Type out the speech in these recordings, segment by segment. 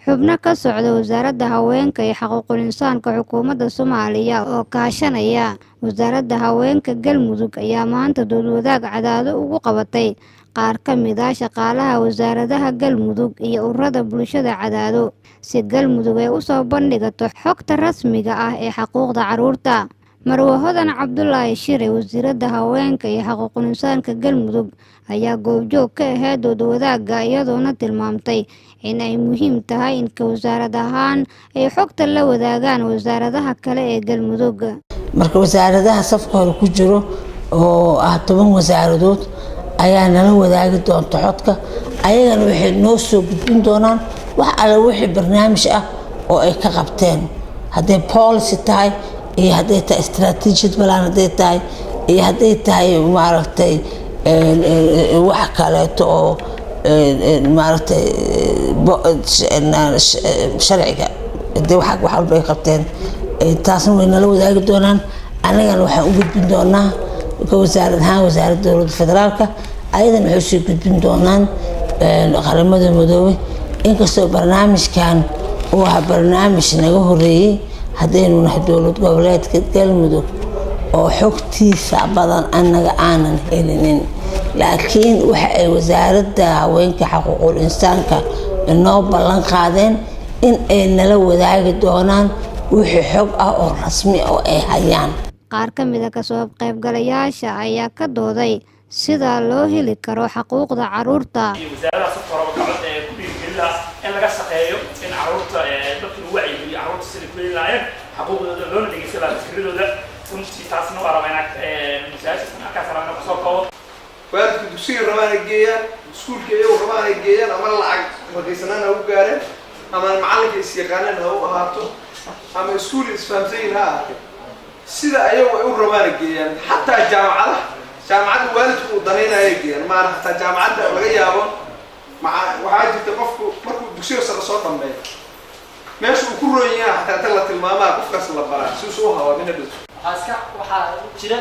xubno ka socda wasaaradda haweenka iyo xuquuqul insaanka xukuumadda Soomaaliya oo kaashanaya wasaaradda haweenka Galmudug ayaa maanta dood wadaag Cadaado ugu qabatay qaar ka mid ah shaqaalaha wasaaradaha Galmudug iyo ururada bulshada Cadaado si Galmudug ay u soo bandhigato xogta rasmiga ah ee xuquuqda carruurta. Marwo Hodan Cabdullaahi Shire, wasiiradda haweenka iyo xuquuqul insaanka Galmudug, ayaa goobjoog ka ahayd dood wadaagga iyadoona tilmaamtay in ay muhiim tahay in wasaarad ahaan ay xogta la wadaagaan wasaaradaha kale ee Galmudug. marka wasaaradaha safka hore ku jiro oo 10 wasaaradood ayaa nala wadaagi doonta xogta, ayagana waxay noo soo gudbin doonaan wax alla wixii barnaamij ah oo ay ka qabteen, hadday policy tahay iyo hadday tahay strategic plan, hadday tahay iyo hadday tahay maaragtay wax kaleeto oo maaragtay sharciga hadday wax walba ay qabteen, taasna way nala wadaagi doonaan. anagana waxaan u gudbin doonaa wasaarad ahaan wasaaradda dowladda federaalka, ayadana waxay soo gudbin doonaan qaramada midoobay. inkastoo barnaamijkan uu ahaa barnaamij naga horeeyey haddaynu nahay dowlad goboleedka Galmudug oo xogtiisa badan annaga aanan helinin, laakiin waxa ay wasaaradda haweenka xuquuqul insaanka inoo ballan qaadeen in ay nala wadaagi doonaan wixii xog ah oo rasmi ah oo ay hayaan. qaar ka mid ah kasoo qaybgalayaasha ayaa ka dooday sida loo heli karo xuquuqda carruurta. wasaaradda safar oo ka cod ee ku dhiirigeliya in laga shaqeeyo in carruurta dadka lagu wacyiga carruurta sida ku leeyahay xuquuqdooda loona dhigeysto fikradooda runtii taasna waa rabaa masaajidka markaas rabaa ka soo koobo waalidku dugsiga rabaan ay geeyaan iskuulka iyagu rabaan ay geeyaan ama lacag markaysanaan ha u gaareen ama macalinka is yaqaaneen ha u ahaato ama iskuul isfahamsayin ha ahaato sida ayagu ay u rabaan ay geeyaan. xataa jaamacadda waalidku uu danaynaya ay geeyaan maana xataa jaamacadda laga yaabo waxaa jirta qofku markuu dugsiga sare soo dhammeeyo meesha uu ku roon yahay xataa inta la tilmaamaa qofkaas la baraa si uu hawa mina dhis waxaa jira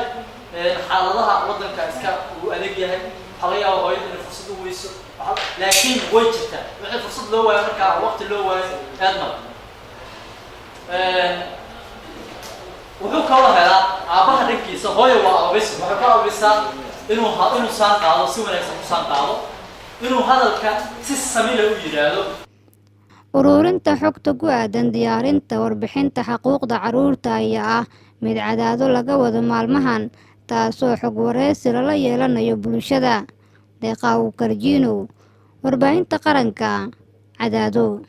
xaaladaha waddanka iska uu adag yahay laga yaabo hooyada inay fursad u weyso, laakiin way jirtaa wixii fursad loo waayo markaa waqti loo waayo aadma wuxuu ka wada helaa aabaha dhankiisa hooyo waa abis wuxuu ka abisaa inuu saan qaado si wanaagsan u saan qaado inuu hadalka si samila u yiraahdo. ururinta xogta ku aadan diyaarinta warbixinta xuquuqda carruurta ayaa ah mid Cadaado laga wado maalmahan, taasoo xog wareysi lala yeelanayo bulshada. Deeqa Karjiino, warbaahinta qaranka, Cadaado.